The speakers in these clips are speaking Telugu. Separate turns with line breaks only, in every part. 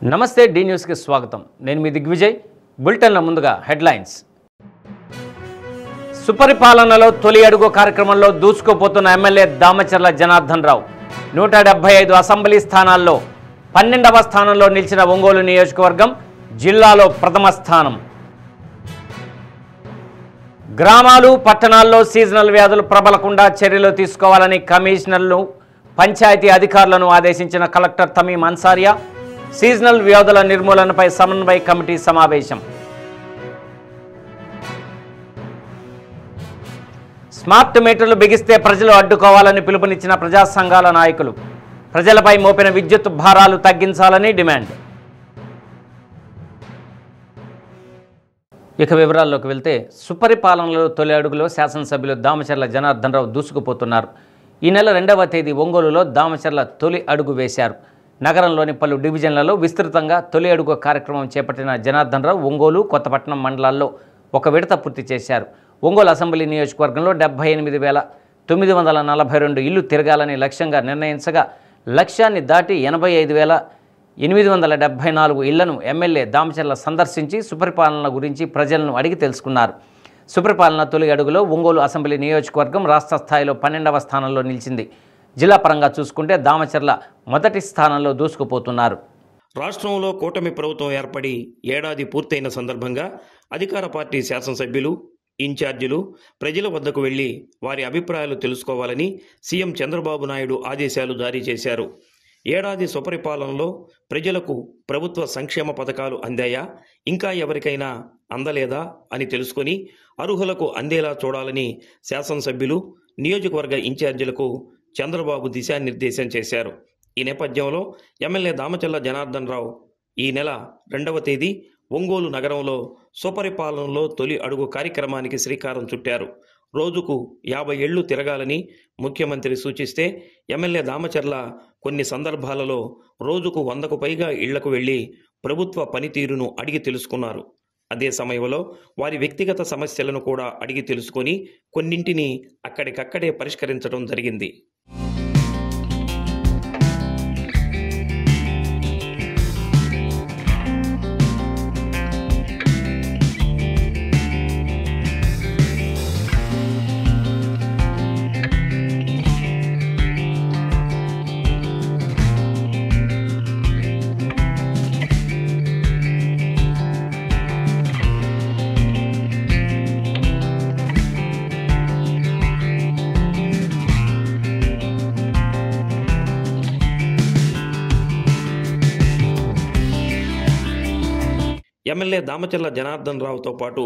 నమస్తే డి న్యూస్కి స్వాగతం. నేను మీ దిగ్విజయ్. బులెటిన్ల ముందుగా హెడ్లైన్స్. సుపరిపాలనలో తొలి అడుగు కార్యక్రమంలో దూసుకుపోతున్న ఎమ్మెల్యే దామచర్ల జనార్దన్ రావు 175 అసెంబ్లీ స్థానాల్లో 12వ స్థానంలో నిలిచిన ఒంగోలు నియోజకవర్గం జిల్లాలో ప్రథమ స్థానం. గ్రామాలు పట్టణాల్లో సీజనల్ వ్యాధులు ప్రబలకుండా చర్యలు తీసుకోవాలని కమిషనర్లు పంచాయతీ అధికారులను ఆదేశించిన కలెక్టర్ తమీం అన్సారియా. సీజనల్ వ్యాధుల నిర్మూలనపై సమన్వయ కమిటీ సమావేశం. స్మార్ట్ మీటర్లు బిగిస్తే ప్రజలు అడ్డుకోవాలని పిలుపునిచ్చిన ప్రజా సంఘాల నాయకులు. ప్రజలపై మోపిన విద్యుత్ భారాలు తగ్గించాలని డిమాండ్. ఇక వివరాల్లోకి వెళ్తే సుపరిపాలనలో తొలి అడుగులో శాసనసభ్యులు దామచర్ల జనార్దన్ రావు దూసుకుపోతున్నారు. ఈ నెల 2వ తేదీ ఒంగోలులో దామచర్ల తొలి అడుగు వేశారు. నగరంలోని పలు డివిజన్లలో విస్తృతంగా తొలి అడుగు కార్యక్రమం చేపట్టిన జనార్దన్ రావు ఒంగోలు, కొత్తపట్నం మండలాల్లో ఒక విడత పూర్తి చేశారు. ఒంగోలు అసెంబ్లీ నియోజకవర్గంలో 78,942 ఇళ్లు తిరగాలని లక్ష్యంగా నిర్ణయించగా లక్ష్యాన్ని దాటి 85,874 ఇళ్లను ఎమ్మెల్యే దామచర్ల సందర్శించి సుపరిపాలన గురించి ప్రజలను అడిగి తెలుసుకున్నారు. సుపరిపాలన తొలి అడుగులో ఒంగోలు అసెంబ్లీ నియోజకవర్గం రాష్ట్ర స్థాయిలో 12వ స్థానంలో నిలిచింది. జిల్లా పరంగా చూసుకుంటే దామచర్ల మొదటి స్థానంలో దూసుకుపోతున్నారు.
రాష్ట్రంలో కూటమి ప్రభుత్వం ఏర్పడి ఏడాది పూర్తయిన సందర్భంగా అధికార పార్టీ శాసనసభ్యులు, ఇన్ఛార్జీలు ప్రజల వద్దకు వెళ్లి వారి అభిప్రాయాలు తెలుసుకోవాలని సీఎం చంద్రబాబు నాయుడు ఆదేశాలు జారీ చేశారు. ఏడాది సుపరిపాలనలో ప్రజలకు ప్రభుత్వ సంక్షేమ పథకాలు అందాయా, ఇంకా ఎవరికైనా అందలేదా అని తెలుసుకొని అర్హులకు అందేలా చూడాలని శాసనసభ్యులు, నియోజకవర్గ ఇన్ఛార్జీలకు చంద్రబాబు దిశానిర్దేశం చేశారు. ఈ నేపథ్యంలో ఎమ్మెల్యే దామచర్ల జనార్దన్ రావు ఈ నెల 2వ తేదీ ఒంగోలు నగరంలో సుపరిపాలనలో తొలి అడుగు కార్యక్రమానికి శ్రీకారం చుట్టారు. రోజుకు 50 ఏళ్లు తిరగాలని ముఖ్యమంత్రి సూచిస్తే ఎమ్మెల్యే దామచర్ల కొన్ని సందర్భాలలో రోజుకు 100కు పైగా ఇళ్లకు వెళ్లి ప్రభుత్వ పనితీరును అడిగి తెలుసుకున్నారు. అదే సమయంలో వారి వ్యక్తిగత సమస్యలను కూడా అడిగి తెలుసుకొని కొన్నింటిని అక్కడికక్కడే పరిష్కరించడం జరిగింది. ఎమ్మెల్యే దామచర్ల జనార్దన్ రావుతో పాటు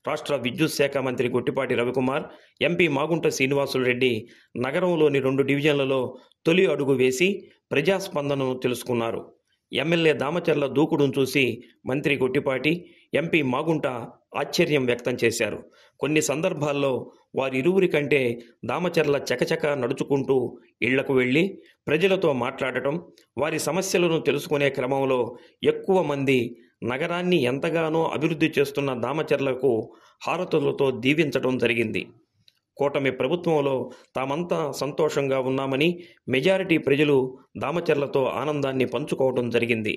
రాష్ట్ర విద్యుత్ శాఖ మంత్రి గొట్టిపాటి రవికుమార్, ఎంపీ మాగుంట శ్రీనివాసులు రెడ్డి నగరంలోని 2 డివిజన్లలో తొలి అడుగు వేసి ప్రజాస్పందనను తెలుసుకున్నారు. ఎమ్మెల్యే దామచర్ల దూకుడును చూసి మంత్రి గొట్టిపాటి, ఎంపీ మాగుంట ఆశ్చర్యం వ్యక్తం చేశారు. కొన్ని సందర్భాల్లో వారిరువురి కంటే దామచర్ల చకచక నడుచుకుంటూ ఇళ్లకు వెళ్లి ప్రజలతో మాట్లాడటం, వారి సమస్యలను తెలుసుకునే క్రమంలో ఎక్కువ మంది నగరాన్ని ఎంతగానో అభివృద్ధి చేస్తున్న దామచర్లకు హారతులతో దీవించడం జరిగింది. కూటమి ప్రభుత్వంలో తామంతా సంతోషంగా ఉన్నామని మెజారిటీ ప్రజలు దామచర్లతో ఆనందాన్ని పంచుకోవడం జరిగింది.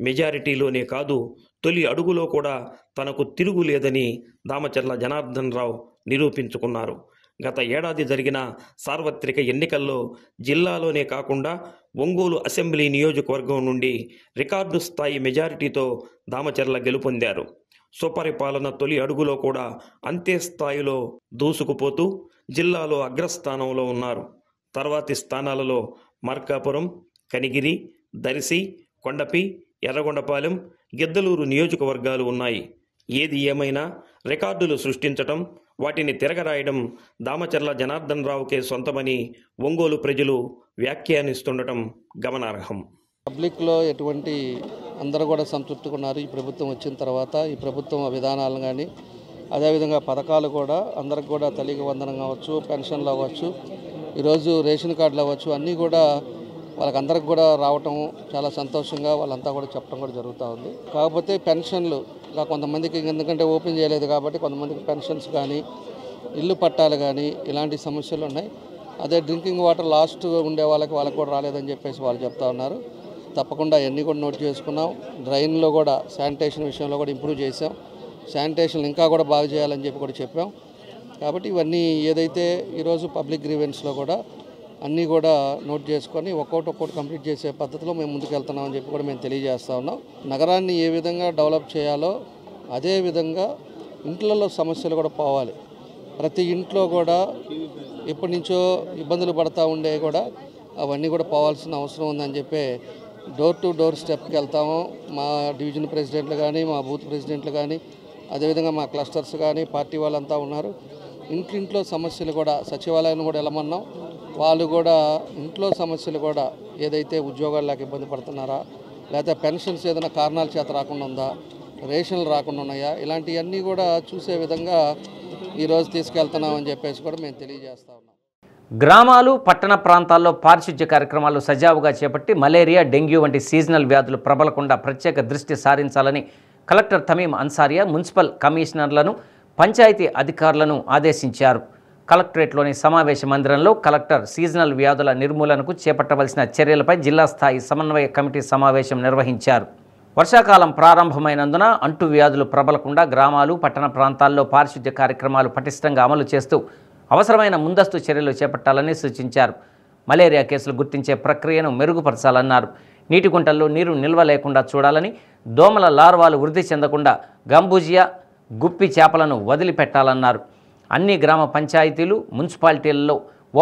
మెజారిటీలోనే కాదు, తొలి అడుగులో కూడా తనకు తిరుగు లేదని దామచర్ల జనార్దన్ రావు నిరూపించుకున్నారు. గత ఏడాది జరిగిన సార్వత్రిక ఎన్నికల్లో జిల్లాలోనే కాకుండా ఒంగోలు అసెంబ్లీ నియోజకవర్గం నుండి రికార్డు స్థాయి మెజారిటీతో దామచర్ల గెలుపొందారు. సుపరిపాలన తొలి అడుగులో కూడా అంతే స్థాయిలో దూసుకుపోతూ జిల్లాలో అగ్రస్థానంలో ఉన్నారు. తర్వాతి స్థానాలలో మార్కాపురం, కనిగిరి, దర్శి, కొండపి, ఎర్రగొండపాలెం, గిద్దలూరు నియోజకవర్గాలు ఉన్నాయి. ఏది ఏమైనా రికార్డులు సృష్టించటం, వాటిని తిరగరాయడం దామచర్ల జనార్దన్ రావుకే సొంతమని ఒంగోలు ప్రజలు వ్యాఖ్యానిస్తుండటం గమనార్హం.
పబ్లిక్లో ఎటువంటి అందరూ కూడా సంతృప్తిగా ఉన్నారు. ఈ ప్రభుత్వం వచ్చిన తర్వాత ఈ ప్రభుత్వం విధానాలను కానీ అదేవిధంగా పథకాలు కూడా అందరికి కూడా తల్లికి వందనం కావచ్చు, పెన్షన్లు అవ్వచ్చు, ఈరోజు రేషన్ కార్డులు అవ్వచ్చు, అన్నీ కూడా వాళ్ళకందరికి కూడా రావటం చాలా సంతోషంగా వాళ్ళంతా కూడా చెప్పడం కూడా జరుగుతూ ఉంది. కాకపోతే పెన్షన్లు ఇంకా కొంతమందికి ఎందుకంటే ఓపెన్ చేయలేదు కాబట్టి కొంతమందికి పెన్షన్స్ కానీ ఇల్లు పట్టాలు కానీ ఇలాంటి సమస్యలు ఉన్నాయి. అదే డ్రింకింగ్ వాటర్ లాస్ట్ ఉండే వాళ్ళకి కూడా రాలేదని చెప్పేసి వాళ్ళు చెప్తా ఉన్నారు. తప్పకుండా అన్నీ కూడా నోట్ చేసుకున్నాం. డ్రైన్లో కూడా శానిటేషన్ విషయంలో కూడా ఇంప్రూవ్ చేసాం. శానిటేషన్ ఇంకా కూడా బాగా చేయాలని చెప్పి కూడా చెప్పాం. కాబట్టి ఇవన్నీ ఏదైతే ఈరోజు పబ్లిక్ గ్రీవెన్స్లో కూడా అన్నీ కూడా నోట్ చేసుకొని ఒక్కొక్కటి కంప్లీట్ చేసే పద్ధతిలో మేము ముందుకు వెళ్తున్నామని చెప్పి కూడా మేము తెలియజేస్తూ ఉన్నాం. నగరాన్ని ఏ విధంగా డెవలప్ చేయాలో అదే విధంగా ఇంట్లలో సమస్యలు కూడా పోవాలి. ప్రతి ఇంట్లో కూడా ఎప్పటి నుంచో ఇబ్బందులు పడతా ఉండే కూడా అవన్నీ కూడా పోవాల్సిన అవసరం ఉందని చెప్పి డోర్ టు డోర్ స్టెప్కి వెళ్తాము. మా డివిజన్ ప్రెసిడెంట్లు కానీ మా బూత్ ప్రెసిడెంట్లు కానీ అదేవిధంగా మా క్లస్టర్స్ కానీ పార్టీ వాళ్ళంతా ఉన్నారు. ఇంట్లో సమస్యలు కూడా సచివాలయాన్ని కూడా వెళ్ళమన్నాం. వాళ్ళు కూడా ఇంట్లో సమస్యలు కూడా ఏదైతే ఉద్యోగాలకు ఇబ్బంది పడుతున్నారా, లేకపోతే పెన్షన్స్ ఏదైనా కారణాల చేత రాకుండా ఉందా, రేషన్లు రాకుండా ఉన్నాయా, ఇలాంటివన్నీ కూడా చూసే విధంగా ఈరోజు తీసుకెళ్తున్నామని చెప్పేసి కూడా మేము తెలియజేస్తా ఉన్నాం.
గ్రామాలు పట్టణ ప్రాంతాల్లో పారిశుధ్య కార్యక్రమాలు సజావుగా చేపట్టి మలేరియా, డెంగ్యూ వంటి సీజనల్ వ్యాధులు ప్రబలకుండా ప్రత్యేక దృష్టి సారించాలని కలెక్టర్ తమీం అన్సారియా మున్సిపల్ కమిషనర్లను, పంచాయతీ అధికారులను ఆదేశించారు. కలెక్టరేట్లోని సమావేశ మందిరంలో కలెక్టర్ సీజనల్ వ్యాధుల నిర్మూలనకు చేపట్టవలసిన చర్యలపై జిల్లా స్థాయి సమన్వయ కమిటీ సమావేశం నిర్వహించారు. వర్షాకాలం ప్రారంభమైనందున అంటువ్యాధులు ప్రబలకుండా గ్రామాలు పట్టణ ప్రాంతాల్లో పారిశుధ్య కార్యక్రమాలు పటిష్టంగా అమలు చేస్తూ అవసరమైన ముందస్తు చర్యలు చేపట్టాలని సూచించారు. మలేరియా కేసులు గుర్తించే ప్రక్రియను మెరుగుపరచాలన్నారు. నీటి కుంటల్లో నీరు నిల్వ లేకుండా చూడాలని, దోమల లార్వాలు వృద్ధి చెందకుండా గంబూజియా, గుప్పి చేపలను వదిలిపెట్టాలన్నారు. అన్ని గ్రామ పంచాయతీలు, మున్సిపాలిటీలలో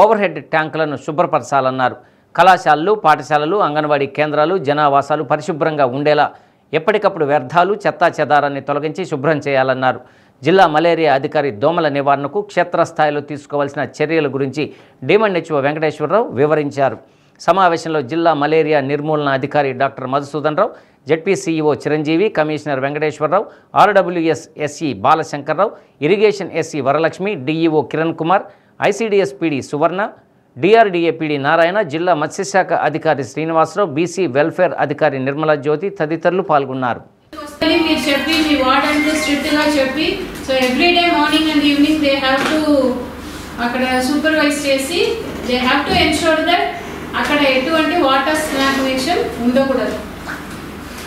ఓవర్ హెడ్ ట్యాంకులను శుభ్రపరచాలన్నారు. కళాశాలలు, పాఠశాలలు, అంగన్వాడీ కేంద్రాలు, జనావాసాలు పరిశుభ్రంగా ఉండేలా ఎప్పటికప్పుడు వ్యర్థాలు, చెత్తా చెదారాన్ని తొలగించి శుభ్రం చేయాలన్నారు. జిల్లా మలేరియా అధికారి దోమల నివారణకు క్షేత్రస్థాయిలో తీసుకోవాల్సిన చర్యల గురించి డిఎంహెచ్ఓ వెంకటేశ్వరరావు వివరించారు. సమావేశంలో జిల్లా మలేరియా నిర్మూలన అధికారి doctor Madhusudan Rao, ZP CEO Chiranjeevi, commissioner Venkateswararao, RWS SE Balashankarrao, irrigation SE Varalakshmi, DEO Kiran Kumar, ICDS PD Suvarna, DRDA PD Narayana, జిల్లా మత్స్యశాఖ అధికారి శ్రీనివాసరావు, బీసీ వెల్ఫేర్ అధికారి నిర్మలా జ్యోతి తదితరులు పాల్గొన్నారు.
So everyday morning and evening they have to అక్కడ సూపర్వైజ్ చేసి they have to ensure that అక్కడ ఎటువంటి వాటర్ స్టాగ్నేషన్ ఉండకూడదు.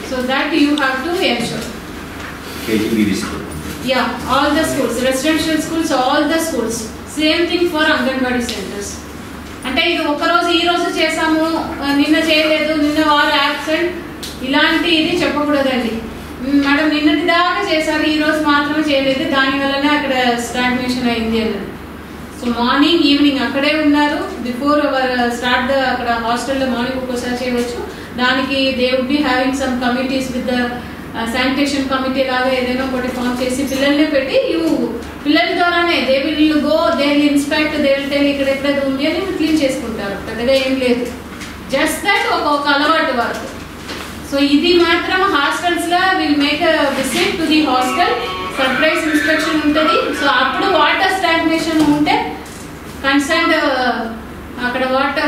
So that you have to ensure. Yeah, all the schools, residential schools, all the schools. Same thing for Anganwadi centers. అంటే ఇది ఒకరోజు ఈ రోజు చేసాము, నిన్న చేయలేదు, నిన్న వారు యాబ్సెంట్, ఇలాంటి ఇది చెప్పకూడదండి. మేడం నిన్నటి దాకా చేశారు, ఈ రోజు మాత్రమే చేయలేదు, దానివల్లనే అక్కడ స్టాగ్నేషన్ అయింది అన్నది. సో మార్నింగ్ ఈవినింగ్ అక్కడే ఉన్నారు. బిఫోర్ అవర్ స్టార్ట్ అక్కడ హాస్టల్లో మార్నింగ్ ఒక్కోసారి చేయవచ్చు. దానికి they would be having some committees with the sanitation committee లాగా ఏదైనా ఒకటి ఫామ్ చేసి పిల్లల్ని పెట్టి పిల్లల ద్వారానే they will go, they will inspect, they will tell ఇక్కడ ఎక్కడైతే ఉంది అని క్లీన్ చేసుకుంటారు. పెద్దగా ఏం లేదు, జస్ట్ దట్ ఒక అలవాటు వరకు. సో ఇది మాత్రం హాస్టల్స్లో will make visit to the hostel, surprise inspection ఉంటుంది. సో అప్పుడు వాటర్ స్టాగ్నేషన్ ఉంటే కన్సర్న్ అక్కడ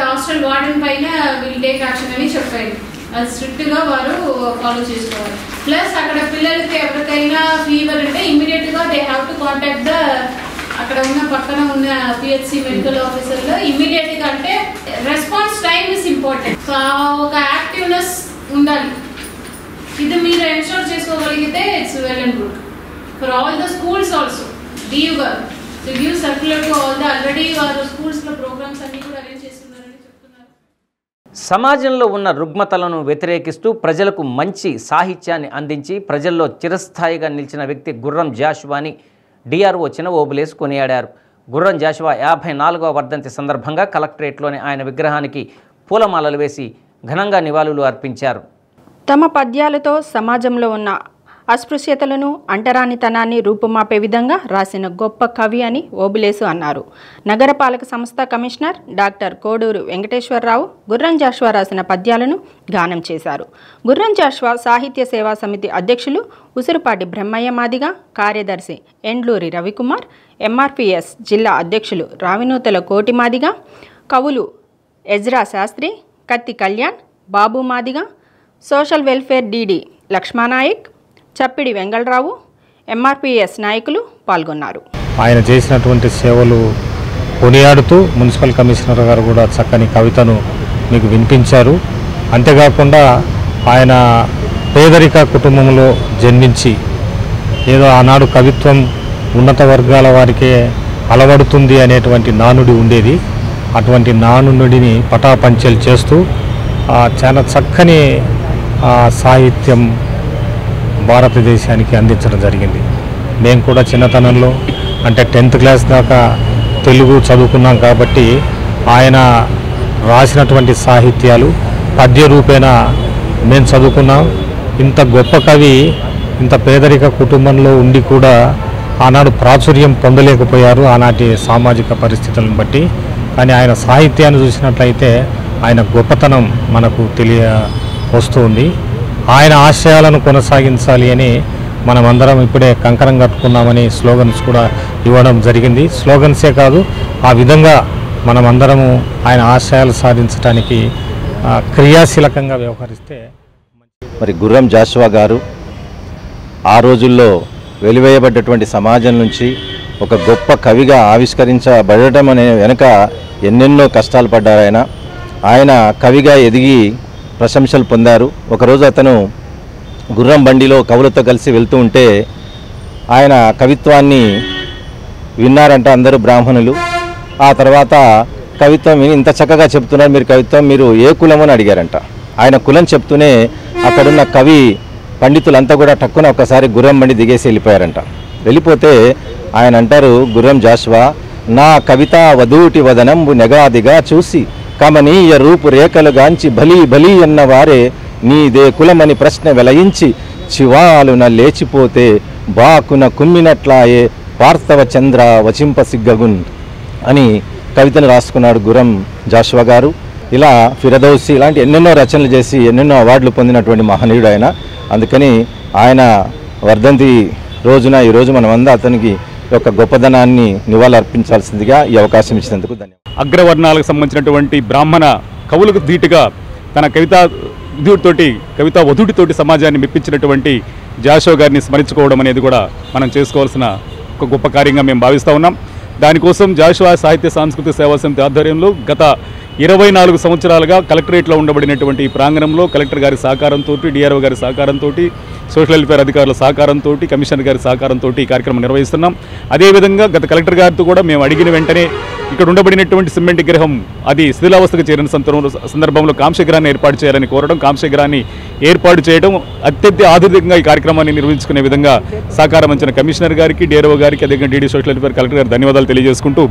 హాస్టల్ వార్డెన్ పైన విల్ టేక్ యాక్షన్ అని చెప్పారు. అది స్ట్రిక్ట్గా వారు ఫాలో చేసుకోవాలి. ప్లస్ అక్కడ పిల్లలకి ఎవరికైనా ఫీవర్ ఉంటే ఇమ్మీడియట్గా they have to contact the అక్కడ ఉన్న పక్కన ఉన్న పిహెచ్సి మెడికల్ ఆఫీసర్లో ఇమ్మీడియట్గా. అంటే response time is important. So ఒక యాక్టివ్నెస్ ఉండాలి. ఇది మీరు ఎన్షూర్ చేసుకోగలిగితే it's well and good for all the schools also. డియూ గారు so give circular to all the already వారు స్కూల్స్లో ప్రోగ్రామ్స్ అన్ని కూడా అరేంజ్ చేస్తున్నారని చెప్తున్నారు.
సమాజంలో ఉన్న రుగ్మతలను వ్యతిరేకిస్తూ ప్రజలకు మంచి సాహిత్యాన్ని అందించి ప్రజల్లో చిరస్థాయిగా నిలిచిన వ్యక్తి గుర్రం జాషువాని డిఆర్ఓ చిన్న ఓబులేస్ కొనియాడారు. గుర్రం జాషువా 54వ వర్ధంతి సందర్భంగా కలెక్టరేట్లోని ఆయన విగ్రహానికి పూలమాలలు వేసి ఘనంగా నివాళులు అర్పించారు.
తమ పద్యాలతో సమాజంలో ఉన్న అస్పృశ్యతలను అంటరానితనాన్ని రూపుమాపే విధంగా రాసిన గొప్ప కవి అని ఓబులేసు అన్నారు. నగరపాలక సంస్థ కమిషనర్ డాక్టర్ కోడూరు వెంకటేశ్వరరావు గుర్రం జాషువా రాసిన పద్యాలను గానం చేశారు. గుర్రం జాషువా సాహిత్య సేవా సమితి అధ్యక్షులు ఉసురుపాటి బ్రహ్మయ్య మాదిగ, కార్యదర్శి ఎండ్లూరి రవికుమార్, ఎంఆర్పిఎస్ జిల్లా అధ్యక్షులు రావినూతల కోటి మాదిగ, కవులు ఎజ్రా శాస్త్రి, కత్తి కళ్యాణ్, బాబు Madiga, social welfare DD Lakshma Nayak, చప్పిడి వెంగళరావు, ఎంఆర్పిఎస్ నాయకులు పాల్గొన్నారు.
ఆయన చేసినటువంటి సేవలు కొనియాడుతూ మున్సిపల్ కమిషనర్ గారు కూడా చక్కని కవితను మీకు వినిపించారు. అంతేకాకుండా ఆయన పేదరిక కుటుంబంలో జన్మించి ఏదో ఆనాడు కవిత్వం ఉన్నత వర్గాల వారికే అలవడుతుంది అనేటువంటి నానుడి ఉండేది. అటువంటి నానుడిని పటాపంచలు చేస్తూ చాలా చక్కని సాహిత్యం భారతదేశానికి అందించడం జరిగింది. మేము కూడా చిన్నతనంలో అంటే 10th క్లాస్ దాకా తెలుగు చదువుకున్నాం కాబట్టి ఆయన రాసినటువంటి సాహిత్యాలు పద్య రూపేణ మేము చదువుకున్నాం. ఇంత గొప్ప కవి ఇంత పేదరిక కుటుంబంలో ఉండి కూడా ఆనాడు ప్రాచుర్యం పొందలేకపోయారు ఆనాటి సామాజిక పరిస్థితులను బట్టి. కానీ ఆయన సాహిత్యాన్ని చూసినట్లయితే ఆయన గొప్పతనం మనకు వస్తుంది. ఆయన ఆశయాలను కొనసాగించాలి అని మనమందరం ఇప్పుడే కంకణం కట్టుకున్నామని స్లోగన్స్ కూడా ఇవ్వడం జరిగింది. స్లోగన్సే కాదు, ఆ విధంగా మనమందరము ఆయన ఆశయాలు సాధించడానికి క్రియాశీలకంగా వ్యవహరిస్తే.
మరి గుర్రం జాషువా గారు ఆ రోజుల్లో వెలివేయబడ్డటువంటి సమాజం నుంచి ఒక గొప్ప కవిగా ఆవిష్కరించబడటం అనే వెనుక ఎన్నెన్నో కష్టాలు పడ్డారు. ఆయన కవిగా ఎదిగి ప్రశంసలు పొందారు. ఒకరోజు అతను గుర్రం బండిలో కవులతో కలిసి వెళ్తూ ఉంటే ఆయన కవిత్వాన్ని విన్నారంట అందరూ బ్రాహ్మణులు. ఆ తర్వాత కవిత్వం ఇంత చక్కగా చెప్తున్నారు మీరు, కవిత్వం మీరు ఏ కులమని అడిగారంట. ఆయన కులం చెప్తూనే అక్కడున్న కవి పండితులంతా కూడా టక్కున ఒకసారి గుర్రం బండి దిగేసి వెళ్ళిపోయారంట. వెళ్ళిపోతే ఆయన అంటారు, గుర్రం జాషువా, నా కవిత వధూటి వదనంబు నెగాదిగా చూసి కమనీయ రూపు రేఖలుగాంచి బలి బలి అన్నవారే నీదే కులమని ప్రశ్న వెలయించి చివాలున లేచిపోతే బాకున కుమ్మినట్లాయే పార్థవ చంద్ర వచింప సిగ్గగున్ అని కవితను రాసుకున్నాడు గుర్రం జాషువా గారు. ఇలా ఫిరదౌసి ఇలాంటి ఎన్నెన్నో రచనలు చేసి ఎన్నెన్నో అవార్డులు పొందినటువంటి మహనీయుడు ఆయన. అందుకని ఆయన వర్ధంతి రోజున ఈరోజు మనమంతా అతనికి యొక్క గొప్పదనాన్ని నివాళులర్పించాల్సిందిగా ఈ అవకాశం ఇచ్చినందుకు ధన్యవాదాలు.
అగ్రవర్ణాలకు సంబంధించినటువంటి బ్రాహ్మణ కవులకు ధీటుగా తన కవితా వధుడితోటి సమాజాన్ని మెప్పించినటువంటి జాషువా గారిని స్మరించుకోవడం అనేది కూడా మనం చేసుకోవాల్సిన ఒక గొప్ప కార్యంగా మేము భావిస్తూ ఉన్నాం. దానికోసం జాషువా సాహిత్య సాంస్కృతిక సేవా సమితి ఆధ్వర్యంలో గత 24 సంవత్సరాలుగా కలెక్టరేట్లో ఉండబడినటువంటి ఈ ప్రాంగణంలో కలెక్టర్ గారి సహకారంతో, డిఆర్ఓ గారి సహకారంతో, సోషల్ వెల్ఫేర్ అధికారుల సహకారంతో, కమిషనర్ గారి సహకారంతో ఈ కార్యక్రమం నిర్వహిస్తున్నాం. అదేవిధంగా గత కలెక్టర్ గారితో కూడా మేము అడిగిన వెంటనే ఇక్కడ ఉండబడినటువంటి సిమెంట్ విగ్రహం అది శిథిలావస్థకు చేరిన సందర్భంలో కాంస్యగ్రహాన్ని ఏర్పాటు చేయాలని కోరడం, కాంస్యగ్రహాన్ని ఏర్పాటు చేయడం, అత్యంత ఆధునికంగా ఈ కార్యక్రమాన్ని నిర్వహించుకునే విధంగా సహకారం అందించిన కమిషనర్ గారికి, డిఆర్ఓ గారికి, అదేవిధంగా డీడీ సోషల్ వెల్ఫేర్ కలెక్టర్ గారికి ధన్యవాదాలు తెలియజేసుకుంటూ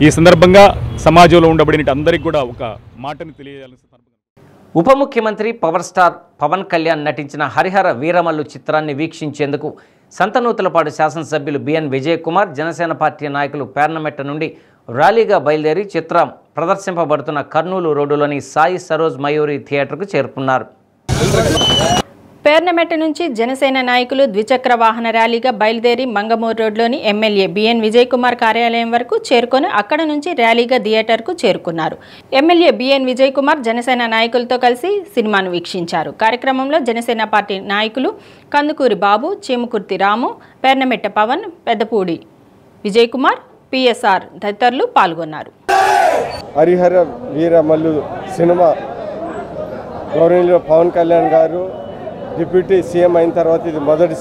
ఈ సందర్భంగా సమాజంలో ఉండబడిన అందరికీ కూడా ఒక మాటని తెలియజేయాలని.
ఉప ముఖ్యమంత్రి పవర్ స్టార్ పవన్ కళ్యాణ్ నటించిన హరిహర వీరమల్లు చిత్రాన్ని వీక్షించేందుకు సంతనూతలపాడు శాసనసభ్యులు బిఎన్ విజయ్ కుమార్, జనసేన పార్టీ నాయకులు పేర్నమెట్ట నుండి ర్యాలీగా బయలుదేరి చిత్రం ప్రదర్శింపబడుతున్న కర్నూలు రోడ్డులోని సాయి సరోజ్ మయూరి థియేటర్కు చేరుకున్నారు.
పేర్నమెట్ట నుంచి జనసేన నాయకులు ద్విచక్ర వాహన ర్యాలీగా బయలుదేరి మంగమూరు రోడ్లోని ఎమ్మెల్యే బిఎన్ విజయ్ కుమార్ కార్యాలయం వరకు చేరుకొని అక్కడ నుంచి ర్యాలీగా థియేటర్కు చేరుకున్నారు. ఎమ్మెల్యే బిఎన్ విజయ్ కుమార్ జనసేన నాయకులతో కలిసి సినిమాను వీక్షించారు. కార్యక్రమంలో జనసేన పార్టీ నాయకులు కందుకూరి బాబు, చీమకుర్తి రాము, పేర్నమెట్ట పవన్, పెద్దపూడి విజయ్ కుమార్, పిఎస్ఆర్ తదితరులు పాల్గొన్నారు.
హరిహర వీరమల్లు సినిమా గౌరవనీయులు పవన్ కళ్యాణ్ గారు డిప్యూటీ సీఎం అయిన తర్వాత ఇది మొదటి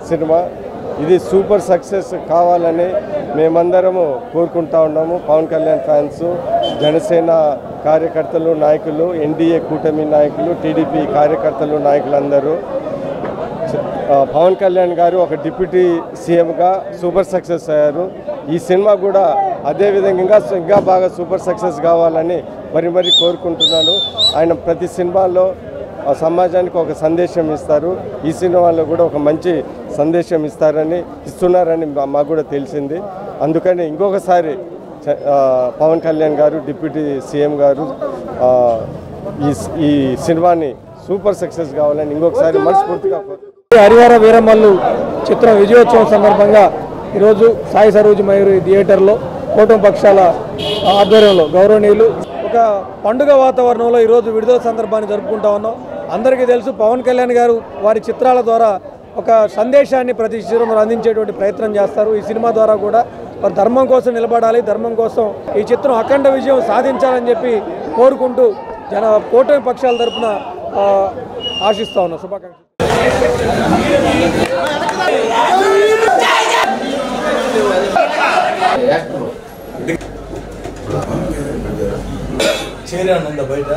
సినిమా. ఇది సూపర్ సక్సెస్ కావాలని మేమందరము కోరుకుంటా ఉన్నాము. పవన్ కళ్యాణ్ ఫ్యాన్స్, జనసేన కార్యకర్తలు, నాయకులు, ఎన్డీఏ కూటమి నాయకులు, టీడీపీ కార్యకర్తలు, నాయకులందరూ పవన్ కళ్యాణ్ గారు ఒక డిప్యూటీ సీఎంగా సూపర్ సక్సెస్ అయ్యారు. ఈ సినిమా కూడా అదేవిధంగా ఇంకా బాగా సూపర్ సక్సెస్ కావాలని మరి కోరుకుంటున్నాను. ఆయన ప్రతి సినిమాలో సమాజానికి ఒక సందేశం ఇస్తారు. ఈ సినిమాలో కూడా ఒక మంచి సందేశం ఇస్తున్నారని మాకు కూడా తెలిసింది. అందుకని ఇంకొకసారి పవన్ కళ్యాణ్ గారు, డిప్యూటీ సీఎం గారు ఈ సినిమాని సూపర్ సక్సెస్ కావాలని ఇంకొకసారి మనస్ఫూర్తిగా
హరిహర వీరమల్లు చిత్రం విజయోత్సవం సందర్భంగా ఈరోజు సాయి సరోజ్ మయూరి థియేటర్లో కూటమి పక్షాల ఆధ్వర్యంలో గౌరవనీయులు ఒక పండుగ వాతావరణంలో ఈరోజు విడుదల సందర్భాన్ని జరుపుకుంటా ఉన్నాం. అందరికీ తెలుసు పవన్ కళ్యాణ్ గారు వారి చిత్రాల ద్వారా ఒక సందేశాన్ని ప్రతి చిత్రంలో అందించేటువంటి ప్రయత్నం చేస్తారు. ఈ సినిమా ద్వారా కూడా వారు ధర్మం కోసం నిలబడాలి, ధర్మం కోసం ఈ చిత్రం అఖండ విజయం సాధించాలని చెప్పి కోరుకుంటూ కూటమి పక్షాల తరఫున ఆశిస్తా ఉన్నాం. శుభాకాంక్షలు.
బయట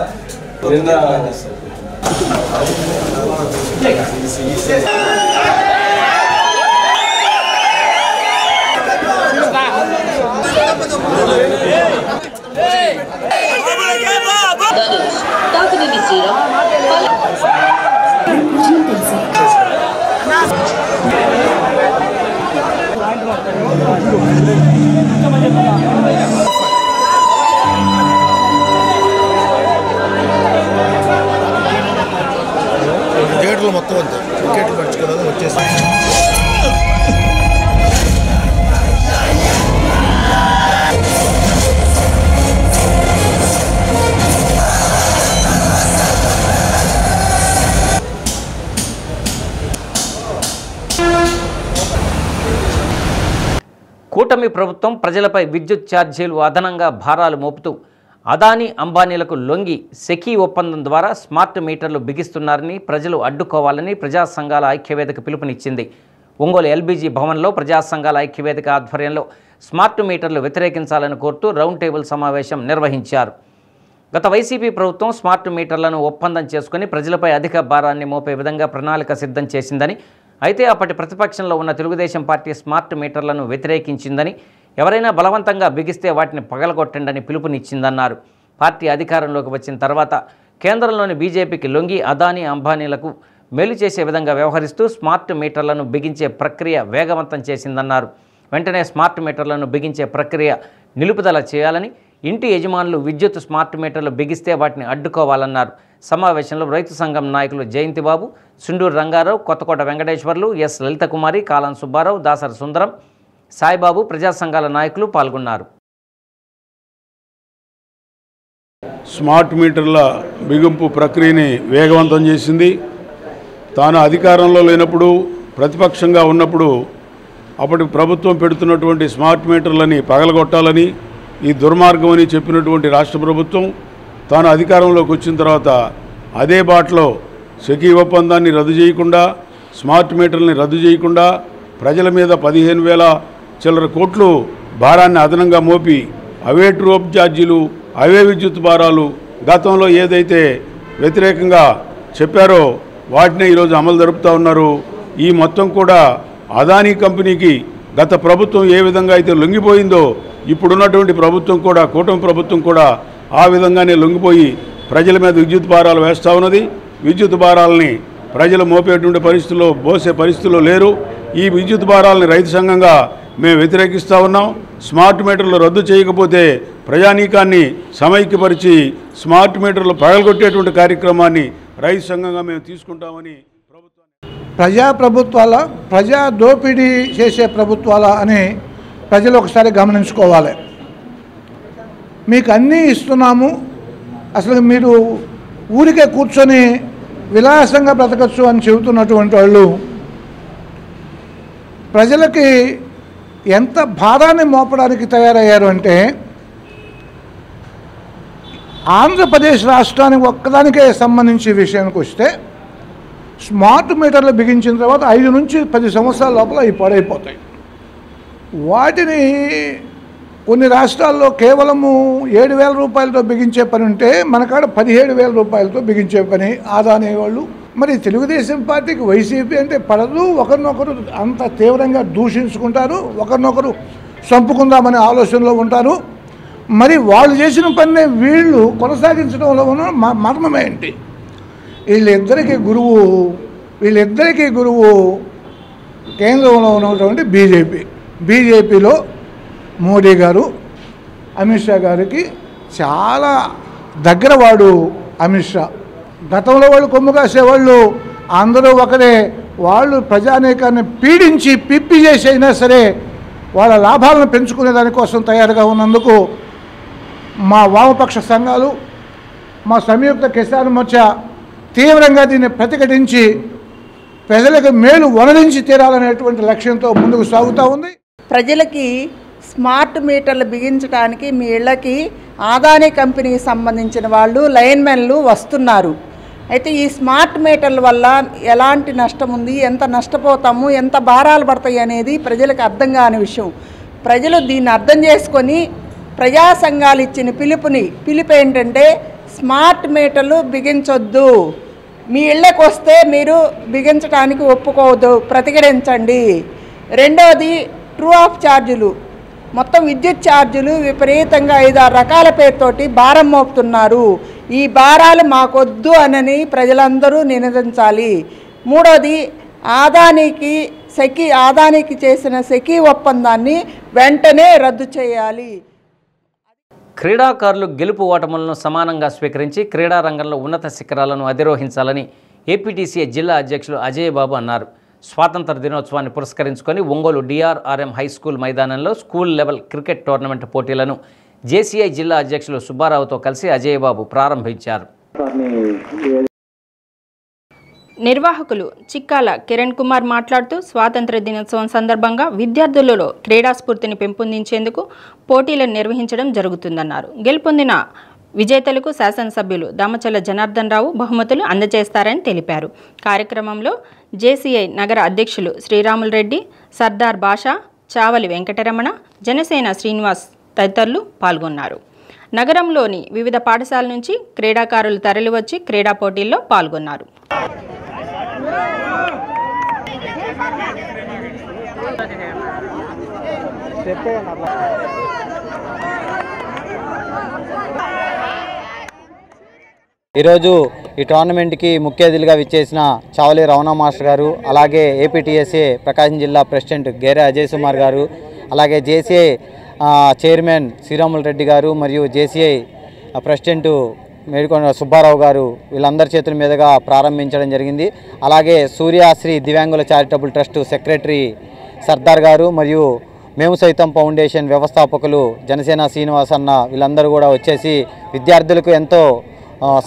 థియేటర్లో మొత్తం అంతా టికెట్లు పట్టుకోవడం వచ్చేసి
కూటమి ప్రభుత్వం ప్రజలపై విద్యుత్ ఛార్జీలు అదనంగా భారాలు మోపుతూ అదానీ అంబానీలకు లొంగి సెకీ ఒప్పందం ద్వారా స్మార్ట్ మీటర్లు బిగిస్తున్నారని ప్రజలు అడ్డుకోవాలని ప్రజా సంఘాల ఐక్యవేదిక పిలుపునిచ్చింది. ఒంగోలు ఎల్బీజీ భవన్లో ప్రజా సంఘాల ఐక్యవేదిక ఆధ్వర్యంలో స్మార్ట్ మీటర్లు వ్యతిరేకించాలని కోరుతూ రౌండ్ టేబుల్ సమావేశం నిర్వహించారు. గత వైసీపీ ప్రభుత్వం స్మార్ట్ మీటర్లను ఒప్పందం చేసుకుని ప్రజలపై అధిక భారాన్ని మోపే విధంగా ప్రణాళిక సిద్ధం చేసిందని, అయితే అప్పటి ప్రతిపక్షంలో ఉన్న తెలుగుదేశం పార్టీ స్మార్ట్ మీటర్లను వ్యతిరేకించిందని, ఎవరైనా బలవంతంగా బిగిస్తే వాటిని పగలగొట్టండి పిలుపునిచ్చిందన్నారు. పార్టీ అధికారంలోకి వచ్చిన తర్వాత కేంద్రంలోని బీజేపీకి లొంగి అదానీ అంబానీలకు మేలు చేసే విధంగా వ్యవహరిస్తూ స్మార్ట్ మీటర్లను బిగించే ప్రక్రియ వేగవంతం చేసిందన్నారు. వెంటనే స్మార్ట్ మీటర్లను బిగించే ప్రక్రియ నిలుపుదల చేయాలని, ఇంటి యజమానులు విద్యుత్ స్మార్ట్ మీటర్లు బిగిస్తే వాటిని అడ్డుకోవాలన్నారు. సమావేశంలో రైతు సంఘం నాయకులు జయంతిబాబు, సుండూరు రంగారావు, కొత్తకోట వెంకటేశ్వర్లు, ఎస్ లలితకుమారి, కాలం సుబ్బారావు, దాసరి సుందరం, సాయిబాబు, ప్రజా సంఘాల నాయకులు పాల్గొన్నారు.
స్మార్ట్ మీటర్ల బిగింపు ప్రక్రియని వేగవంతం చేసింది. తాను అధికారంలో లేనప్పుడు, ప్రతిపక్షంగా ఉన్నప్పుడు అప్పటి ప్రభుత్వం పెడుతున్నటువంటి స్మార్ట్ మీటర్లని పగలగొట్టాలని, ఈ దుర్మార్గం అని చెప్పినటువంటి రాష్ట్ర ప్రభుత్వం తాను అధికారంలోకి వచ్చిన తర్వాత అదే బాటలో సెకీ ఒప్పందాన్ని రద్దు చేయకుండా, స్మార్ట్ మీటర్లని రద్దు చేయకుండా ప్రజల మీద 15,000 చిల్లర కోట్లు భారాన్ని అదనంగా మోపి అవే ట్రూప్ ఛార్జీలు, అవే విద్యుత్ భారాలు గతంలో ఏదైతే వ్యతిరేకంగా చెప్పారో వాటిని ఈరోజు అమలు జరుపుతూ ఉన్నారు. ఈ మొత్తం కూడా అదానీ కంపెనీకి గత ప్రభుత్వం ఏ విధంగా అయితే లొంగిపోయిందో ఇప్పుడున్నటువంటి ప్రభుత్వం కూడా, కూటమి ప్రభుత్వం కూడా ఆ విధంగానే లొంగిపోయి ప్రజల మీద విద్యుత్ భారాలు వేస్తూ ఉన్నది. విద్యుత్ భారాలని ప్రజలు మోపేటువంటి పరిస్థితుల్లో, మోసే పరిస్థితుల్లో లేరు. ఈ విద్యుత్ భారాలని రైతు సంఘంగా మేము వ్యతిరేకిస్తూ ఉన్నాం. స్మార్ట్ మీటర్లు రద్దు చేయకపోతే ప్రజానీకాన్ని సమైక్యపరిచి స్మార్ట్ మీటర్లు పగలగొట్టేటువంటి కార్యక్రమాన్ని రైతు సంఘంగా మేము తీసుకుంటామని
ప్రభుత్వాల ప్రజా దోపిడీ చేసే ప్రభుత్వాల అని ప్రజలు ఒకసారి గమనించుకోవాలి. మీకు అన్నీ ఇస్తున్నాము, అసలు మీరు ఊరికే కూర్చొని విలాసంగా బ్రతకచ్చు అని చెబుతున్నటువంటి వాళ్ళు ప్రజలకి ఎంత భారాన్ని మోపడానికి తయారయ్యారు అంటే, ఆంధ్రప్రదేశ్ రాష్ట్రానికి ఒక్కదానికే సంబంధించి విషయానికి వస్తే స్మార్ట్ మీటర్లు బిగించిన తర్వాత 5 నుంచి 10 సంవత్సరాల లోపల అవి పాడైపోతాయి. వాటిని కొన్ని రాష్ట్రాల్లో కేవలము 7,000 రూపాయలతో బిగించే పని ఉంటే మనకాడ 17,000 రూపాయలతో బిగించే పని ఆదాని వాళ్ళు. మరి తెలుగుదేశం పార్టీకి వైసీపీ అంటే పడదు, ఒకరినొకరు అంత తీవ్రంగా దూషించుకుంటారు, ఒకరినొకరు చంపుకుందామనే ఆలోచనలో ఉంటారు. మరి వాళ్ళు చేసిన పనినే వీళ్ళు కొనసాగించడంలో ఉన్న మర్మం ఏంటి? వీళ్ళిద్దరికీ గురువు కేంద్రంలో ఉన్నటువంటి బీజేపీలో మోడీ గారు, అమిత్ షా గారికి చాలా దగ్గరవాడు అమిత్ షా. గతంలో వాళ్ళు కొమ్ము కాసేవాళ్ళు అందరూ ఒకరే, వాళ్ళు ప్రజానీకాన్ని పీడించి పిప్పి చేసి అయినా సరే వాళ్ళ లాభాలను పెంచుకునే దానికోసం తయారుగా ఉన్నందుకు మా వామపక్ష సంఘాలు, మా సంయుక్త కిసాన్ మోర్చా తీవ్రంగా దీన్ని ప్రతిఘటించి ప్రజలకు మేలు వనరించి తీరాలనేటువంటి లక్ష్యంతో ముందుకు సాగుతూ ఉంది.
ప్రజలకి స్మార్ట్ మీటర్లు బిగించడానికి మీ ఇళ్ళకి ఆదాని కంపెనీకి సంబంధించిన వాళ్ళు లైన్మెన్లు వస్తున్నారు. అయితే ఈ స్మార్ట్ మీటర్ల వల్ల ఎలాంటి నష్టం ఉంది, ఎంత నష్టపోతాము, ఎంత భారాలు పడతాయి అనేది ప్రజలకు అర్థం కాని విషయం. ప్రజలు దీన్ని అర్థం చేసుకొని ప్రజా సంఘాలు ఇచ్చిన పిలుపు ఏంటంటే స్మార్ట్ మీటర్లు బిగించొద్దు, మీ ఇళ్ళకి వస్తే మీరు బిగించడానికి ఒప్పుకోవద్దు, ప్రతిఘటించండి. రెండవది ట్రూ ఆఫ్ ఛార్జీలు, మొత్తం విద్యుత్ ఛార్జీలు విపరీతంగా 5-6 రకాల పేరుతోటి భారం మోపుతున్నారు. ఈ భారాలు మాకొద్దు అనని ప్రజలందరూ నినదించాలి. మూడోది ఆదానికి చేసిన సెకీ ఒప్పందాన్ని వెంటనే రద్దు చేయాలి.
క్రీడాకారులు గెలుపు ఓటములను సమానంగా స్వీకరించి క్రీడా రంగంలో ఉన్నత శిఖరాలను అధిరోహించాలని ఏపీటీసీ జిల్లా అధ్యక్షులు అజయ్ బాబు అన్నారు. స్వాతంత్ర దినోత్సవాన్ని పురస్కరించుకొని ఒంగోలు డిఆర్ఆర్ఎం హై స్కూల్ మైదానంలో స్కూల్ లెవెల్ క్రికెట్ టోర్నమెంట్ పోటీలను జేసీఐ జిల్లా అధ్యక్షులు సుబ్బారావుతో కలిసి అజయ్ బాబు ప్రారంభించారు.
నిర్వాహకులు చిక్కాల కిరణ్ కుమార్ మాట్లాడుతూ స్వాతంత్ర దినోత్సవం సందర్భంగా విద్యార్థులలో క్రీడా స్ఫూర్తిని పెంపొందించేందుకు పోటీలను నిర్వహించడం జరుగుతుందన్నారు. గెలుపొందిన విజేతలకు శాసనసభ్యులు దామచర్ల జనార్దన్ రావు బహుమతులు అందజేస్తారని తెలిపారు. కార్యక్రమంలో జేసీఐ నగర అధ్యక్షులు శ్రీరాములు రెడ్డి, సర్దార్ బాషా, చావలి వెంకటరమణ, జనసేన శ్రీనివాస్ తదితరులు పాల్గొన్నారు. నగరంలోని వివిధ పాఠశాలల నుంచి క్రీడాకారులు తరలివచ్చి క్రీడా పోటీల్లో పాల్గొన్నారు.
ఈరోజు ఈ టోర్నమెంట్కి ముఖ్య అతిథిగా విచ్చేసిన చావలి రమణ మాస్టర్ గారు, అలాగే ఏపీటీఎస్ఏ ప్రకాశం జిల్లా ప్రెసిడెంట్ గేరే అజయ్ కుమార్ గారు, అలాగే జేసీఐ చైర్మన్ శ్రీరాములు రెడ్డి గారు మరియు జేసీఐ ప్రెసిడెంట్ మేడికొండ సుబ్బారావు గారు వీళ్ళందరి చేతుల మీదుగా ప్రారంభించడం జరిగింది. అలాగే సూర్యాశ్రీ దివ్యాంగుల చారిటబుల్ ట్రస్ట్ సెక్రటరీ సర్దార్ గారు మరియు మేము సైతం ఫౌండేషన్ వ్యవస్థాపకులు జనసేన శ్రీనివాస్ అన్న వీళ్ళందరూ కూడా వచ్చేసి విద్యార్థులకు ఎంతో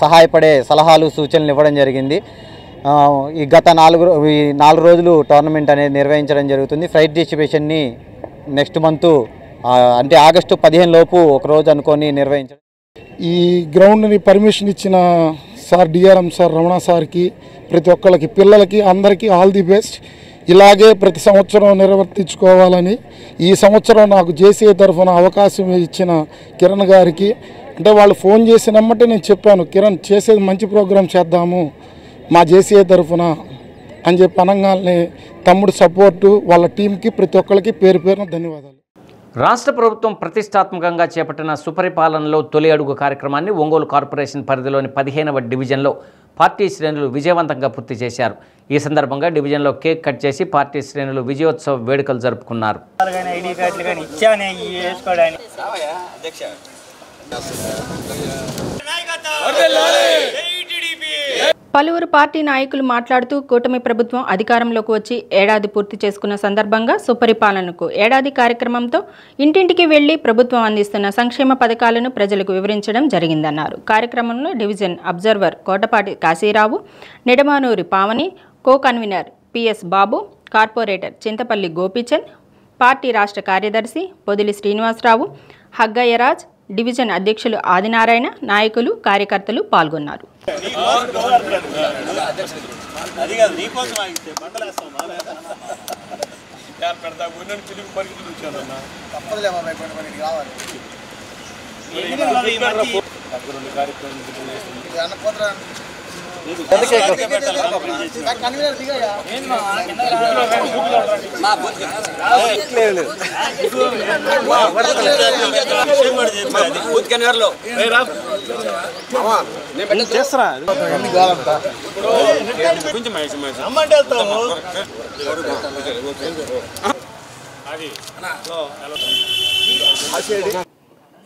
సహాయపడే సలహాలు సూచనలు ఇవ్వడం జరిగింది. ఈ గత 4 రోజులు టోర్నమెంట్ అనేది నిర్వహించడం జరుగుతుంది. ప్రైజ్ డిస్ట్రిబ్యూషన్ని నెక్స్ట్ మంత్ అంటే ఆగస్టు 15 లోపు ఒక రోజు అనుకొని నిర్వహించడం.
ఈ గ్రౌండ్ని పర్మిషన్ ఇచ్చిన సార్ డిఆర్ఎం సార్ రమణ సార్కి, ప్రతి ఒక్కళ్ళకి, పిల్లలకి అందరికీ ఆల్ ది బెస్ట్. ఇలాగే ప్రతి సంవత్సరం నిర్వర్తించుకోవాలని ఈ సంవత్సరం నాకు జేసీఐ తరఫున అవకాశం ఇచ్చిన కిరణ్ గారికి, అంటే వాళ్ళు ఫోన్ చేసినమ్మటే నేను చెప్పాను, కిరణ్ చేసేది మంచి ప్రోగ్రాం చేద్దాము మా జేసీఐ తరఫున అని చెప్పి అనగానే తమ్ముడు సపోర్టు వాళ్ళ టీంకి ప్రతి ఒక్కరికి పేరు పేరున ధన్యవాదాలు.
రాష్ట్ర ప్రభుత్వం ప్రతిష్టాత్మకంగా చేపట్టిన సుపరిపాలనలో తొలి అడుగు కార్యక్రమాన్ని ఒంగోలు కార్పొరేషన్ పరిధిలోని 15వ డివిజన్లో పార్టీ శ్రేణులు విజయవంతంగా పూర్తి చేశారు. ఈ సందర్భంగా డివిజన్లో కేక్ కట్ చేసి పార్టీ శ్రేణులు విజయోత్సవ వేడుకలు జరుపుకున్నారు.
పలువురు పార్టీ నాయకులు మాట్లాడుతూ కూటమి ప్రభుత్వం అధికారంలోకి వచ్చి ఏడాది పూర్తి చేసుకున్న సందర్భంగా సుపరిపాలనకు ఏడాది కార్యక్రమంతో ఇంటింటికి వెళ్లి ప్రభుత్వం అందిస్తున్న సంక్షేమ పథకాలను ప్రజలకు వివరించడం జరిగిందన్నారు. కార్యక్రమంలో division observer Kotapati Kasirao, Nidamanuri Pavani, co convenor PS Babu, corporator Chintapalli Gopichand, party రాష్ట్ర కార్యదర్శి పొదిలి శ్రీనివాసరావు, హగ్గయ్యరాజ్, డివిజన్ అధ్యక్షులు ఆదినారాయణ, నాయకులు, కార్యకర్తలు పాల్గొన్నారు.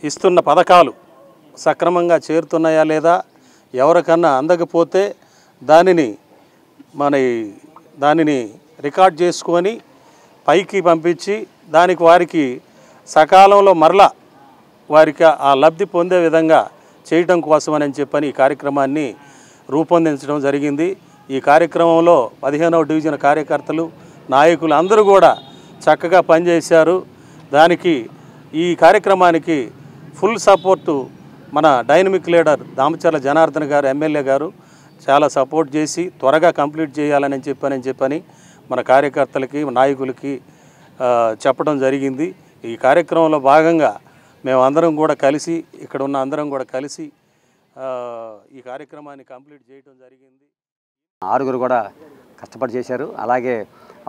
ఇస్తున్న పథకాలు సక్రమంగా చేరుతున్నాయా లేదా, ఎవరికన్నా అందకపోతే దానిని రికార్డ్ చేసుకొని పైకి పంపించి వారికి సకాలంలో మరలా వారికి ఆ లబ్ధి పొందే విధంగా చేయడం కోసమని చెప్పని ఈ కార్యక్రమాన్ని రూపొందించడం జరిగింది. ఈ కార్యక్రమంలో 15వ డివిజన్ కార్యకర్తలు, నాయకులు అందరూ కూడా చక్కగా పనిచేశారు. దానికి ఈ కార్యక్రమానికి ఫుల్ సపోర్టు మన డైనమిక్ లీడర్ దామచర్ల జనార్దన్ గారు, ఎమ్మెల్యే గారు చాలా సపోర్ట్ చేసి త్వరగా కంప్లీట్ చేయాలని చెప్పని మన కార్యకర్తలకి, నాయకులకి చెప్పడం జరిగింది. ఈ కార్యక్రమంలో భాగంగా మేమందరం కూడా కలిసి, ఇక్కడ ఉన్న అందరం కూడా కలిసి ఈ కార్యక్రమాన్ని కంప్లీట్ చేయడం జరిగింది.
6 కూడా కష్టపడి చేశారు. అలాగే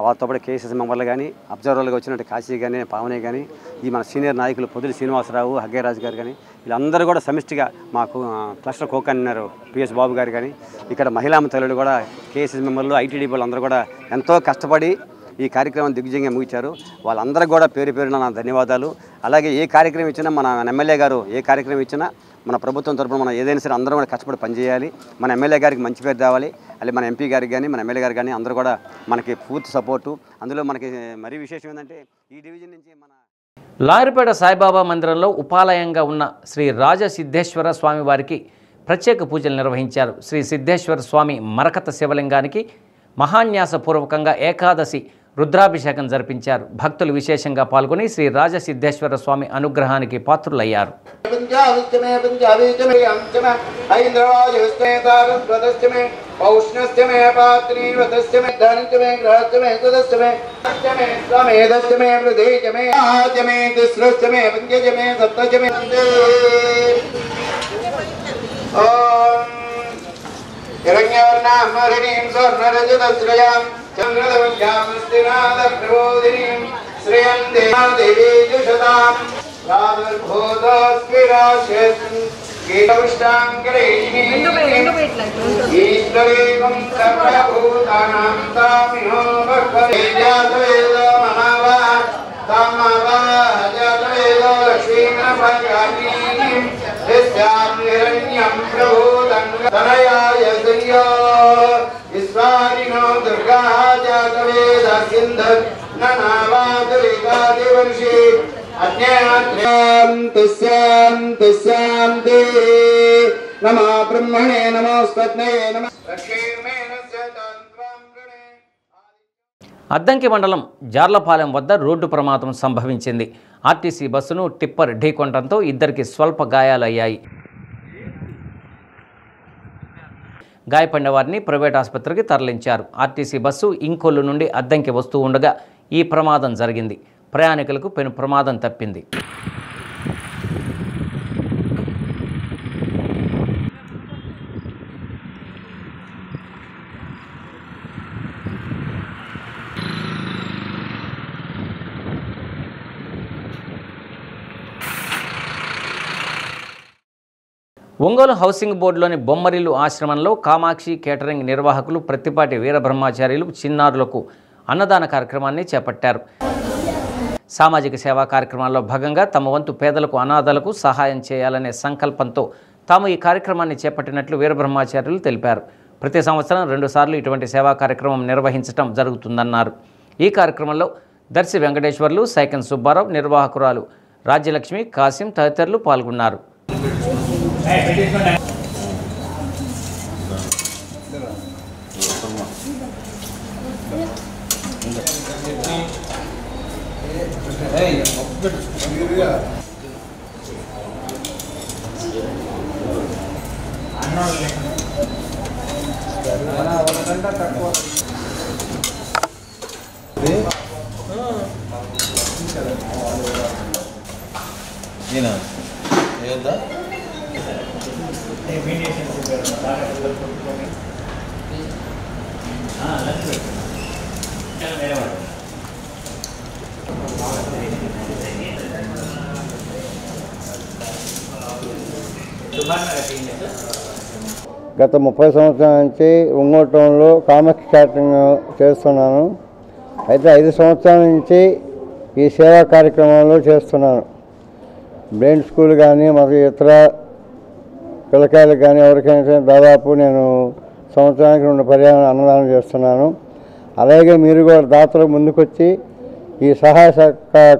వాళ్ళతో పాటు కేసీసీ మెంబర్లు కానీ, అబ్జర్వర్లుగా వచ్చినట్టు కాశీ కానీ, పావని కానీ, ఈ మన సీనియర్ నాయకులు పొదిలి శ్రీనివాసరావు, హగ్గేరాజు గారు కానీ, వీళ్ళందరూ కూడా సమిష్టిగా మాకు క్లస్టర్ కోకన్నారు పిఎస్ బాబు గారు కానీ, ఇక్కడ మహిళా తల్లులు కూడా కేసీసీ మెంబర్లు, ఐటీడీ వాళ్ళు అందరూ కూడా ఎంతో కష్టపడి ఈ కార్యక్రమం దిగ్విజయంగా ముగించారు. వాళ్ళందరికీ కూడా పేరు పేరున నా ధన్యవాదాలు. అలాగే ఏ కార్యక్రమం ఇచ్చినా మన ఎమ్మెల్యే గారు ఏ కార్యక్రమం ఇచ్చినా మన ప్రభుత్వం తరపున మనం ఏదైనా సరే అందరం కూడా కష్టపడి పనిచేయాలి. మన ఎమ్మెల్యే గారికి మంచి పేరు తేవాలి. అలాగే మన ఎంపీ గారికి కానీ, మన ఎమ్మెల్యే గారు కానీ అందరూ కూడా మనకి పూర్తి సపోర్టు. అందులో మనకి మరీ విశేషం ఏంటంటే ఈ డివిజన్ నుంచి మన
లాయర్పేట సాయిబాబా మందిరంలో ఉపాలయంగా ఉన్న శ్రీ రాజసిద్ధేశ్వర స్వామి వారికి ప్రత్యేక పూజలు నిర్వహించారు. శ్రీ సిద్ధేశ్వర స్వామి మరకత శివలింగానికి మహాన్యాసపూర్వకంగా ఏకాదశి రుద్రాభిషేకం జరిపించారు. భక్తులు విశేషంగా పాల్గొని శ్రీ రాజసిద్ధేశ్వర స్వామి అనుగ్రహానికి పాత్రులయ్యారు.
हिरण्यवर्णामहरिणीं स्वर्णरजतश्रयां चन्द्रदवज्ञामस्तिनादप्रबोधिनीं श्रियं देवी जुषतां प्रादुर्भूतस्विराशेषं कीटविष्टाङ्करेणीं ईश्वरीं सर्वभूतानां तामिहो भगवते जातवेदो महावा तामावा जातवेदो लक्ष्मीनभगानीं यस्यां हिरण्यं प्रभूतङ्गतनयाय श्रियो विश्वारिणो दुर्गा जातवेद सिन्ध ननावादुरिकादिवर्षि शान्ति नमः ब्रह्मणे नमोस्तस्मै नमः
అద్దంకి మండలం జార్లపాలెం వద్ద రోడ్డు ప్రమాదం సంభవించింది. ఆర్టీసీ బస్సును టిప్పర్ ఢీకొనడంతో ఇద్దరికి స్వల్ప గాయాలయ్యాయి. గాయపడిన వారిని ప్రైవేట్ ఆసుపత్రికి తరలించారు. ఆర్టీసీ బస్సు ఇంకొల్లు నుండి అద్దంకి వస్తూ ఉండగా ఈ ప్రమాదం జరిగింది. ప్రయాణికులకు పెను ప్రమాదం తప్పింది. ఒంగోలు హౌసింగ్ బోర్డులోని బొమ్మరిల్లు ఆశ్రమంలో కామాక్షి కేటరింగ్ నిర్వాహకులు ప్రత్తిపాటి వీరబ్రహ్మచార్యులు చిన్నారులకు అన్నదాన కార్యక్రమాన్ని చేపట్టారు. సామాజిక సేవా కార్యక్రమాల్లో భాగంగా తమ వంతు పేదలకు, అనాథలకు సహాయం చేయాలనే సంకల్పంతో తాము ఈ కార్యక్రమాన్ని చేపట్టినట్లు వీరబ్రహ్మచార్యులు తెలిపారు. ప్రతి సంవత్సరం 2 సార్లు ఇటువంటి సేవా కార్యక్రమం నిర్వహించడం జరుగుతుందన్నారు. ఈ కార్యక్రమంలో దర్శి వెంకటేశ్వర్లు, సైకన్ సుబ్బారావు, నిర్వాహకురాలు రాజ్యలక్ష్మి, కాసిం తదితరులు పాల్గొన్నారు.
గత 30 సంవత్సరాల నుంచి ఒంగోలు టౌన్లో కామాక్షి క్యాటరింగ్ చేస్తున్నాను. అయితే 5 సంవత్సరాల నుంచి ఈ సేవా కార్యక్రమాలు చేస్తున్నాను. బ్రెయిన్ స్కూల్ కానీ మరియు ఇతర పిల్లకాయలకు కానీ ఎవరికైనా దాదాపు నేను సంవత్సరానికి 2 పర్యాలు అన్నదానం చేస్తున్నాను. అలాగే మీరు కూడా దాతలు ముందుకొచ్చి ఈ సహాయ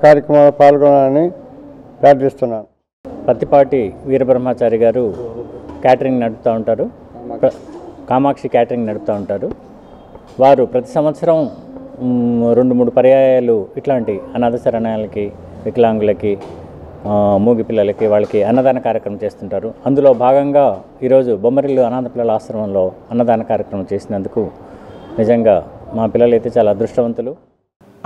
కార్యక్రమాలు పాల్గొనాలని ప్రార్థిస్తున్నాను.
పత్తిపాటి వీరబ్రహ్మచారి గారు క్యాటరింగ్ నడుపుతూ ఉంటారు, కామాక్షి క్యాటరింగ్ నడుపుతూ ఉంటారు. వారు ప్రతి సంవత్సరం 2-3 పర్యాయాలు ఇట్లాంటి అనాథ శరణాలకి, వికలాంగులకి, మూగి పిల్లలకి వాళ్ళకి అన్నదాన కార్యక్రమం చేస్తుంటారు. అందులో భాగంగా ఈరోజు బొమ్మరిల్లు అనాథ పిల్లల ఆశ్రమంలో అన్నదాన కార్యక్రమం చేసినందుకు నిజంగా మా పిల్లలైతే చాలా అదృష్టవంతులు.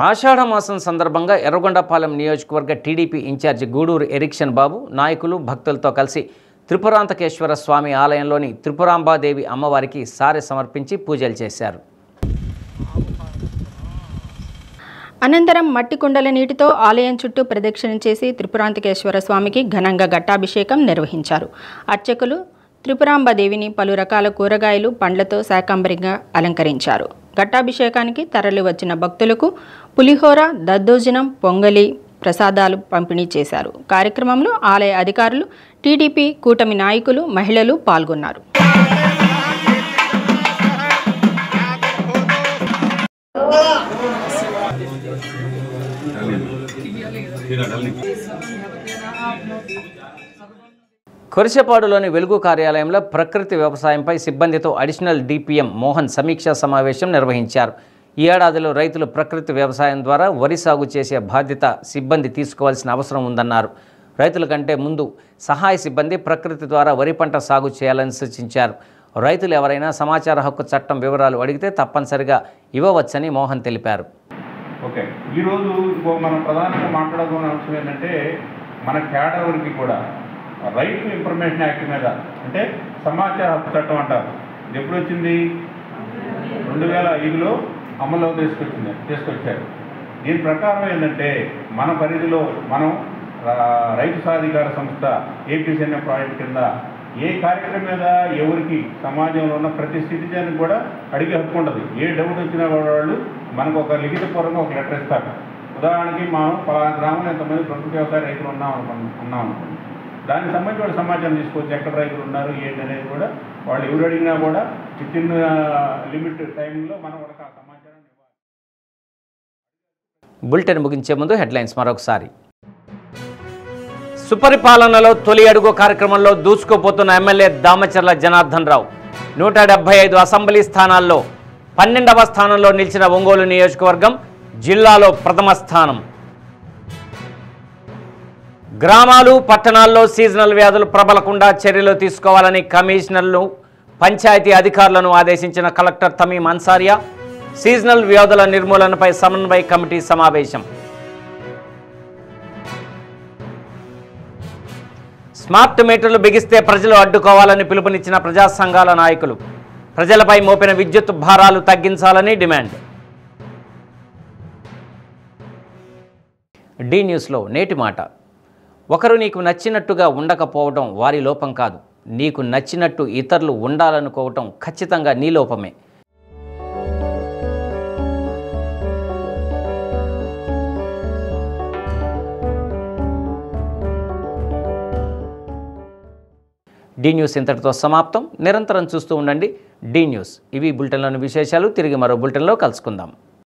ఆషాఢ మాసం సందర్భంగా ఎర్రగొండపాలెం నియోజకవర్గ టీడీపీ ఇన్ఛార్జి గూడూరు ఎరిక్షన్ బాబు నాయకులు భక్తులతో కలిసి త్రిపురాంతకేశ్వర స్వామి ఆలయంలోని త్రిపురాంబాదేవి అమ్మవారికి సారె సమర్పించి పూజలు చేశారు.
అనంతరం మట్టి కుండల నీటితో ఆలయం చుట్టూ ప్రదక్షిణ చేసి త్రిపురాంతకేశ్వర స్వామికి ఘనంగా ఘట్టాభిషేకం నిర్వహించారు. అర్చకులు త్రిపురాంబదేవిని పలు రకాల కూరగాయలు, పండ్లతో శాకంబరిగా అలంకరించారు. ఘట్టాభిషేకానికి తరలి వచ్చిన భక్తులకు పులిహోర, దద్దోజనం, పొంగలి, ప్రసాదాలు పంపిణీ చేశారు. కార్యక్రమంలో ఆలయ అధికారులు, టీడీపీ కూటమి నాయకులు, మహిళలు పాల్గొన్నారు.
కొరిసెపాడులోని వెలుగు కార్యాలయంలో ప్రకృతి వ్యవసాయంపై సిబ్బందితో అడిషనల్ డిపిఎం మోహన్ సమీక్షా సమావేశం నిర్వహించారు. ఈ ఏడాదిలో రైతులు ప్రకృతి వ్యవసాయం ద్వారా వరి సాగు చేసే బాధ్యత సిబ్బంది తీసుకోవాల్సిన అవసరం ఉందన్నారు. రైతుల కంటే ముందు సహాయ సిబ్బంది ప్రకృతి ద్వారా వరి పంట సాగు చేయాలని సూచించారు. రైతులు ఎవరైనా సమాచార హక్కు చట్టం వివరాలు అడిగితే తప్పనిసరిగా ఇవ్వవచ్చని మోహన్ తెలిపారు.
ఓకే, ఈరోజు మనం ప్రధానంగా మాట్లాడుకున్న అంశం ఏంటంటే మన క్యాడర్కి కూడా రైట్ టు ఇన్ఫర్మేషన్ యాక్ట్ మీద, అంటే సమాచార హక్కు చట్టం అంటారు. ఇది ఎప్పుడు వచ్చింది? 2005లో అమల్లో తీసుకొచ్చారు. దీని ప్రకారం ఏంటంటే మన పరిధిలో మనం రైతు సాధికార సంస్థ ఏపీసీఎన్ఏ ప్రాజెక్ట్ కింద ఏ కార్యక్రమం మీద ఎవరికి సమాజంలో ఉన్న ప్రతి సిటిజన్ కూడా అడిగే హక్కు ఉంటుంది. ఏ డౌట్ వచ్చిన వాళ్ళు మనకు ఒక లిఖితపూర్వకంగా ఒక లెటర్ ఇస్తారు. ఉదాహరణకి మనం పలానా గ్రామంలో ఎంతమంది ప్రకృతి వ్యవసాయ రైతులు ఉన్నాం అనుకోండి, దానికి సంబంధించి సమాచారం తీసుకోవచ్చు. ఎక్కడ రైతులు ఉన్నారు ఏంటి అనేది కూడా వాళ్ళు ఎవరు అడిగినా కూడా విత్ ఇన్ లిమిట్ టైంలో మనం ఒక సమాచారాన్ని ఇవ్వాలి.
బులెటిన్ ముగించే ముందు హెడ్లైన్స్ మరొకసారి. సుపరిపాలనలో తొలి అడుగు కార్యక్రమంలో దూసుకుపోతున్న ఎమ్మెల్యే దామచర్ల జనార్దన్ రావు 175 అసెంబ్లీ స్థానాల్లో 12వ స్థానంలో నిలిచిన ఒంగోలు నియోజకవర్గం జిల్లాలో ప్రథమ స్థానం. గ్రామాలు, పట్టణాల్లో సీజనల్ వ్యాధులు ప్రబలకుండా చర్యలు తీసుకోవాలని కమిషనర్లు, పంచాయతీ అధికారులను ఆదేశించిన కలెక్టర్ తమీం అన్సారియా. సీజనల్ వ్యాధుల నిర్మూలనపై సమన్వయ కమిటీ సమావేశం. స్మార్ట్ మీటర్లు బిగిస్తే ప్రజలు అడ్డుకోవాలని పిలుపునిచ్చిన ప్రజా సంఘాల నాయకులు. ప్రజలపై మోపిన విద్యుత్ భారాలు తగ్గించాలని డిమాండ్. డి న్యూస్లో నేటి మాట. ఒకరు నీకు నచ్చినట్టుగా ఉండకపోవడం వారి లోపం కాదు, నీకు నచ్చినట్టు ఇతరులు ఉండాలనుకోవటం ఖచ్చితంగా నీ లోపమే. డి న్యూస్ ఇంతటితో సమాప్తం. నిరంతరం చూస్తూ ఉండండి డి న్యూస్. ఇవి బులెటిన్లోని విశేషాలు. తిరిగి మరో బులెటిన్లో కలుసుకుందాం.